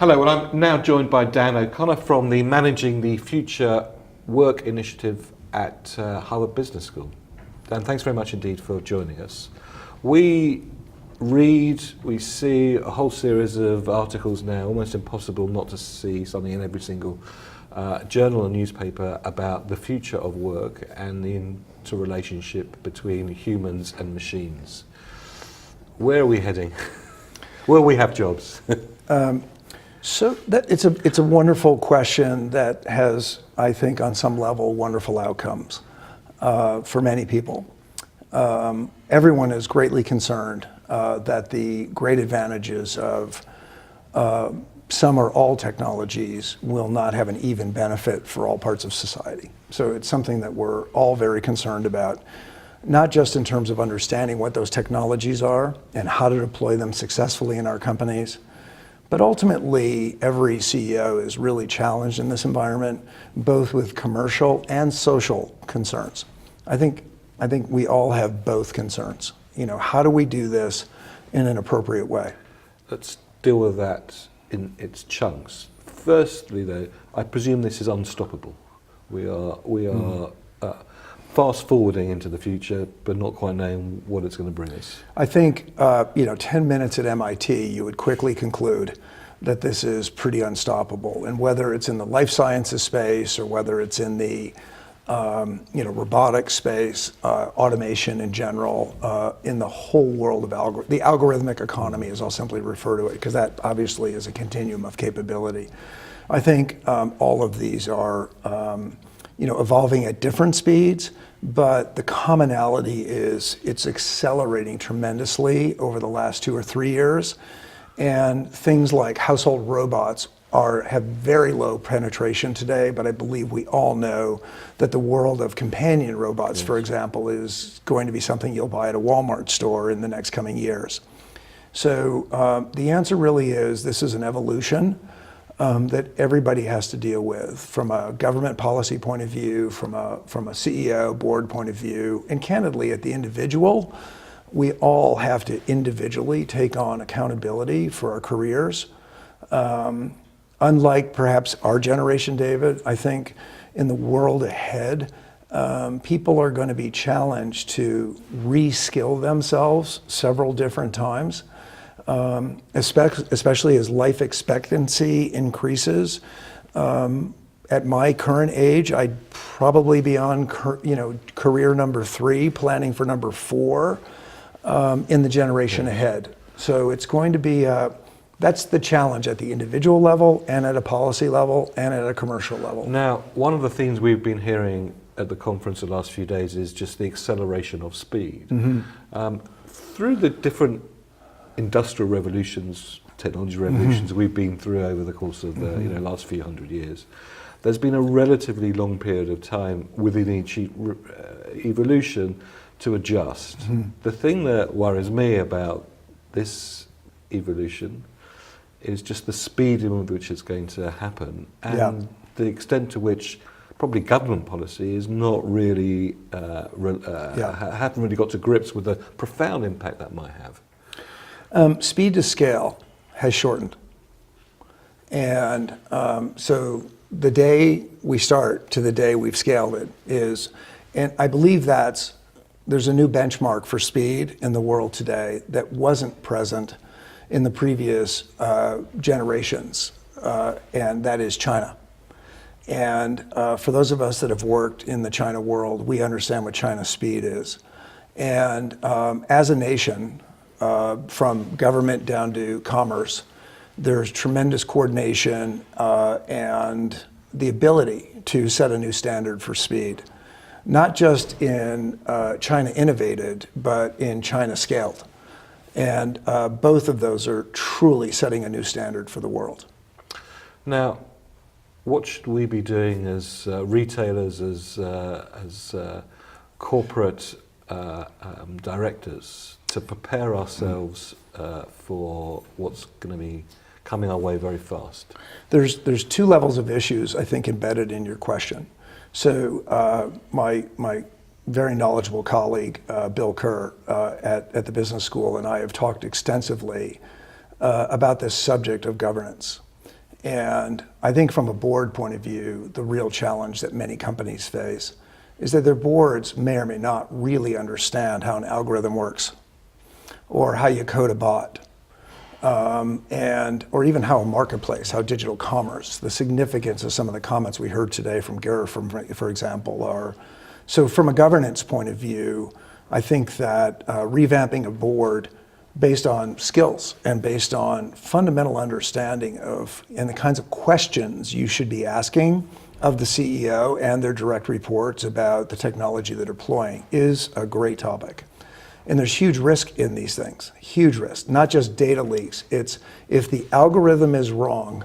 Hello, well, I'm now joined by Dan O'Connor from the Managing the Future Work Initiative at Harvard Business School. Dan, thanks very much indeed for joining us. We see a whole series of articles now, almost impossible not to see something in every single journal and newspaper about the future of work and the interrelationship between humans and machines. Where are we heading? Will we have jobs? It's a wonderful question that has, I think, on some level, wonderful outcomes for many people. Everyone is greatly concerned that the great advantages of some or all technologies will not have an even benefit for all parts of society. So it's something that we're all very concerned about, not just in terms of understanding what those technologies are and how to deploy them successfully in our companies, but ultimately every CEO is really challenged in this environment, both with commercial and social concerns. I think we all have both concerns. You know, how do we do this in an appropriate way? Let's deal with that in its chunks. Firstly, though, I presume this is unstoppable. We are fast forwarding into the future, but not quite knowing what it's going to bring us. I think 10 minutes at MIT, you would quickly conclude that this is pretty unstoppable. And whether it's in the life sciences space or whether it's in the robotics space, automation in general, in the whole world of the algorithmic economy, as I'll simply refer to it, because that obviously is a continuum of capability. I think all of these are evolving at different speeds, but the commonality is it's accelerating tremendously over the last 2 or 3 years. And things like household robots have very low penetration today, but I believe we all know that the world of companion robots, yes, for example, is going to be something you'll buy at a Walmart store in the next coming years. So the answer really is this is an evolution that everybody has to deal with from a government policy point of view, from a CEO board point of view, and candidly at the individual. We all have to individually take on accountability for our careers. Unlike perhaps our generation, David, I think in the world ahead, people are going to be challenged to re-skill themselves several different times, especially as life expectancy increases. At my current age, I'd probably be on career number 3, planning for number 4 in the generation ahead. So it's going to be that's the challenge at the individual level and at a policy level and at a commercial level. Now, one of the themes we've been hearing at the conference the last few days is just the acceleration of speed. Mm-hmm. Through the different industrial revolutions, technology revolutions, mm-hmm, we've been through over the course of the mm-hmm, last few hundred years, there's been a relatively long period of time within each evolution to adjust. Mm-hmm. The thing that worries me about this evolution is just the speed in which it's going to happen and the extent to which probably government policy is not really, haven't really got to grips with the profound impact that might have. Speed to scale has shortened. And so the day we start to the day we've scaled it is, and I believe there's a new benchmark for speed in the world today that wasn't present in the previous generations, and that is China. And for those of us that have worked in the China world, we understand what China's speed is. And as a nation, from government down to commerce, there's tremendous coordination and the ability to set a new standard for speed. Not just in China innovated, but in China scaled. And both of those are truly setting a new standard for the world. Now, what should we be doing as retailers, as corporate directors to prepare ourselves for what's going to be coming our way very fast? There's 2 levels of issues, I think, embedded in your question. So my very knowledgeable colleague, Bill Kerr, at the business school, and I have talked extensively about this subject of governance. And I think from a board point of view, the real challenge that many companies face is that their boards may or may not really understand how an algorithm works, or how you code a bot, or even how a marketplace, how digital commerce, the significance of some of the comments we heard today from Gera, for example, are. So from a governance point of view, I think that revamping a board based on skills and based on fundamental understanding of and the kinds of questions you should be asking of the CEO and their direct reports about the technology they're deploying is a great topic. And there's huge risk in these things, huge risk, not just data leaks. It's if the algorithm is wrong,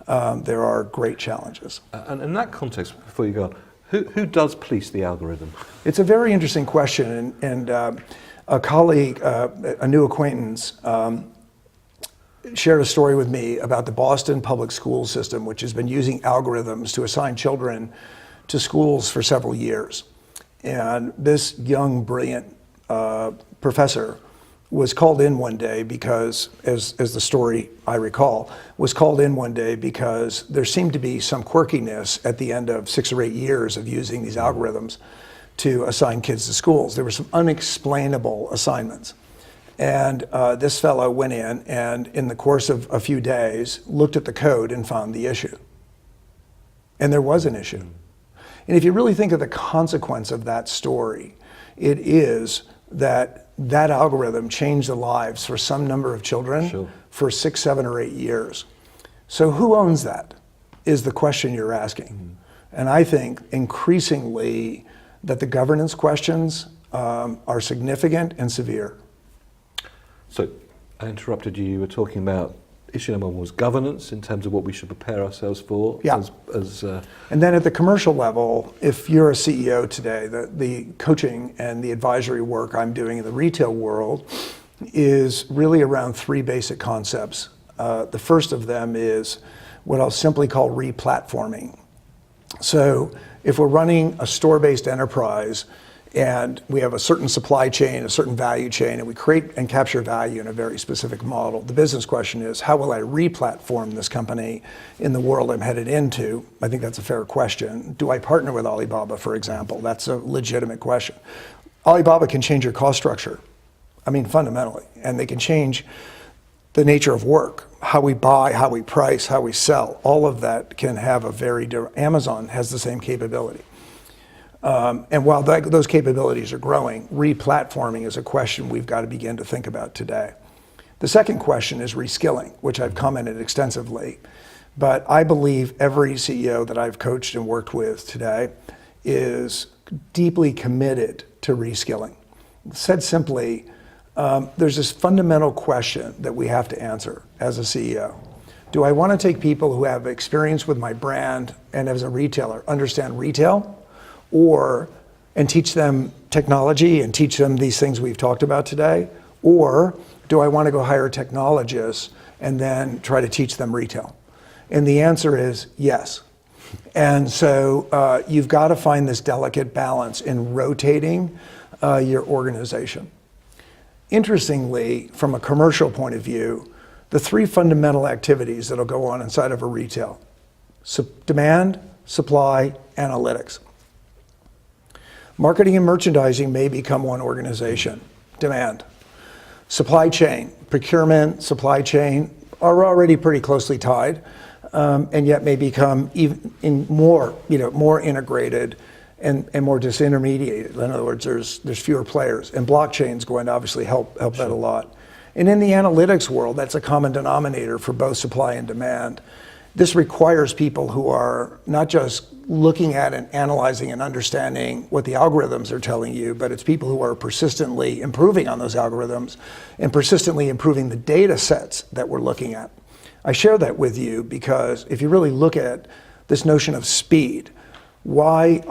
there are great challenges. And in that context, before you go on, who does police the algorithm? It's a very interesting question, and a colleague, a new acquaintance, shared a story with me about the Boston public school system, which has been using algorithms to assign children to schools for several years. And this young, brilliant professor was called in one day because, as the story I recall, was called in one day because there seemed to be some quirkiness at the end of 6 or 8 years of using these algorithms to assign kids to schools. There were some unexplainable assignments. And this fellow went in and in the course of a few days looked at the code and found the issue. And there was an issue. And if you really think of the consequence of that story, it is that that algorithm changed the lives for some number of children for 6, 7, or 8 years. So who owns that is the question you're asking. And I think increasingly that the governance questions are significant and severe. So I interrupted you. You were talking about issue number 1 was governance in terms of what we should prepare ourselves for. Yeah. And then at the commercial level, if you're a CEO today, the coaching and the advisory work I'm doing in the retail world is really around 3 basic concepts. The first of them is what I'll simply call replatforming. So if we're running a store-based enterprise and we have a certain supply chain, a certain value chain, and we create and capture value in a very specific model, the business question is, how will I replatform this company in the world I'm headed into? I think that's a fair question. Do I partner with Alibaba, for example? That's a legitimate question. Alibaba can change your cost structure, I mean, fundamentally, and they can change the nature of work, how we buy, how we price, how we sell. All of that can have a very different. Amazon has the same capability. And while those capabilities are growing, replatforming is a question we've got to begin to think about today. The second question is reskilling, which I've commented extensively. But I believe every CEO that I've coached and worked with today is deeply committed to reskilling. Said simply, there's this fundamental question that we have to answer as a CEO. Do I want to take people who have experience with my brand and as a retailer understand retail, and teach them technology and teach them these things we've talked about today? Or do I want to go hire technologists and then try to teach them retail? And the answer is yes. And so you've got to find this delicate balance in rotating your organization. Interestingly, from a commercial point of view, the 3 fundamental activities that'll go on inside of a retail: demand, supply, analytics. Marketing and merchandising may become one organization. Demand. Supply chain, procurement, supply chain are already pretty closely tied, and yet may become even more integrated and more disintermediated. In other words, there's fewer players, and blockchain's going to obviously help that a lot. And in the analytics world, that's a common denominator for both supply and demand. This requires people who are not just looking at and analyzing and understanding what the algorithms are telling you, but it's people who are persistently improving on those algorithms and persistently improving the data sets that we're looking at. I share that with you because if you really look at this notion of speed, why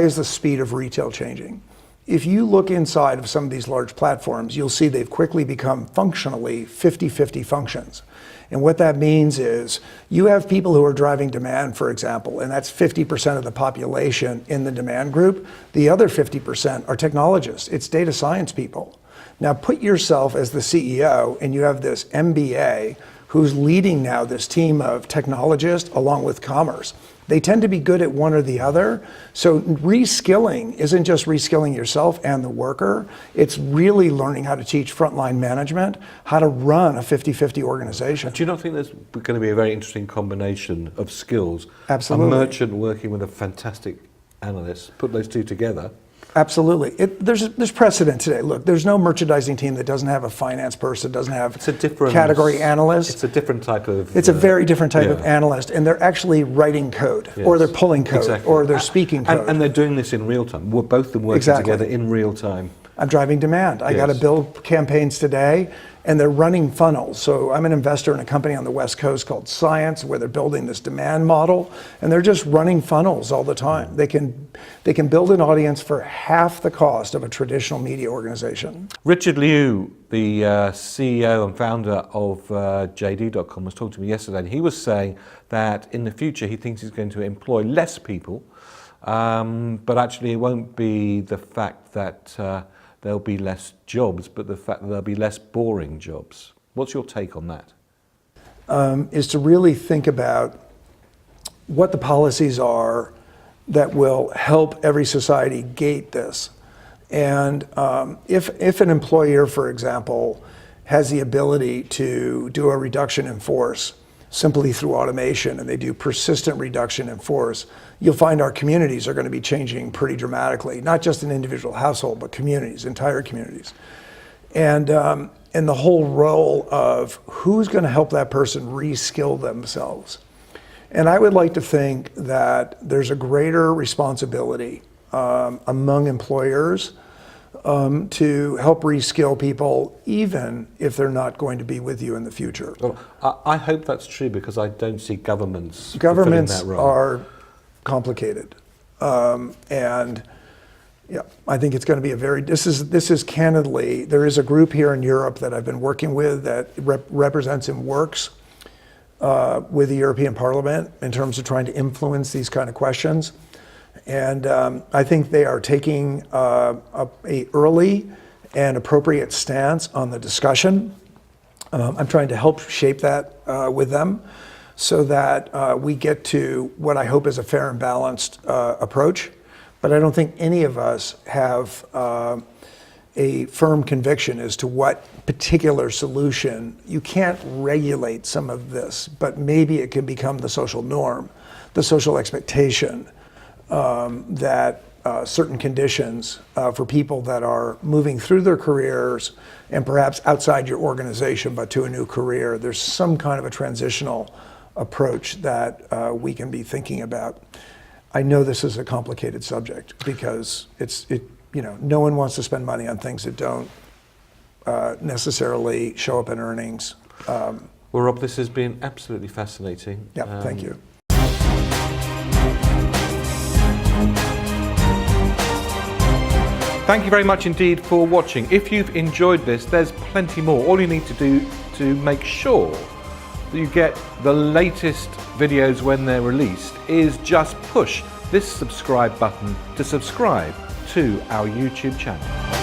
is the speed of retail changing? If you look inside of some of these large platforms, you'll see they've quickly become functionally 50-50 functions. And what that means is you have people who are driving demand, for example, and that's 50% of the population in the demand group. The other 50% are technologists. It's data science people. Now put yourself as the CEO and you have this MBA who's leading now this team of technologists along with commerce. They tend to be good at one or the other. So reskilling isn't just reskilling yourself and the worker. It's really learning how to teach frontline management, how to run a 50-50 organization. Do you not think there's going to be a very interesting combination of skills? Absolutely. A merchant working with a fantastic analyst, put those two together. Absolutely. There's precedent today. Look, there's no merchandising team that doesn't have a finance person, doesn't have It's a different category analyst. It's a different type of... It's a very different type of yeah. analyst, and they're actually writing code, Yes. or they're pulling code, Exactly. or they're speaking code. And they're doing this in real time. Both of them working Exactly. together in real time. I'm driving demand. I got to Yes. build campaigns today, and they're running funnels. So I'm an investor in a company on the West Coast called Science, where they're building this demand model, and they're just running funnels all the time. They can build an audience for half the cost of a traditional media organization. Richard Liu, the CEO and founder of JD.com, was talking to me yesterday, and he was saying that in the future he thinks he's going to employ less people, but actually it won't be the fact that there'll be less jobs, but the fact that there'll be less boring jobs. What's your take on that? Is to really think about what the policies are that will help every society gate this. And if an employer, for example, has the ability to do a reduction in force simply through automation, and they do persistent reduction in force, you'll find our communities are going to be changing pretty dramatically, not just an individual household, but communities, entire communities. And the whole role of who's going to help that person reskill themselves. And I would like to think that there's a greater responsibility among employers to help reskill people, even if they're not going to be with you in the future. Well, I hope that's true, because I don't see governments Governments fulfilling that role. are complicated, and yeah, I think it's going to be a very. This is candidly. There is a group here in Europe that I've been working with that represents and works with the European Parliament in terms of trying to influence these kind of questions. And I think they are taking a early and appropriate stance on the discussion. I'm trying to help shape that with them so that we get to what I hope is a fair and balanced approach. But I don't think any of us have a firm conviction as to what particular solution. You can't regulate some of this, but maybe it can become the social norm, the social expectation. That certain conditions for people that are moving through their careers and perhaps outside your organization but to a new career, there's some kind of a transitional approach that we can be thinking about. I know this is a complicated subject because no one wants to spend money on things that don't necessarily show up in earnings. Well, Rob, this has been absolutely fascinating. Yeah, thank you. Thank you very much indeed for watching. If you've enjoyed this, there's plenty more. All you need to do to make sure that you get the latest videos when they're released is just push this subscribe button to subscribe to our YouTube channel.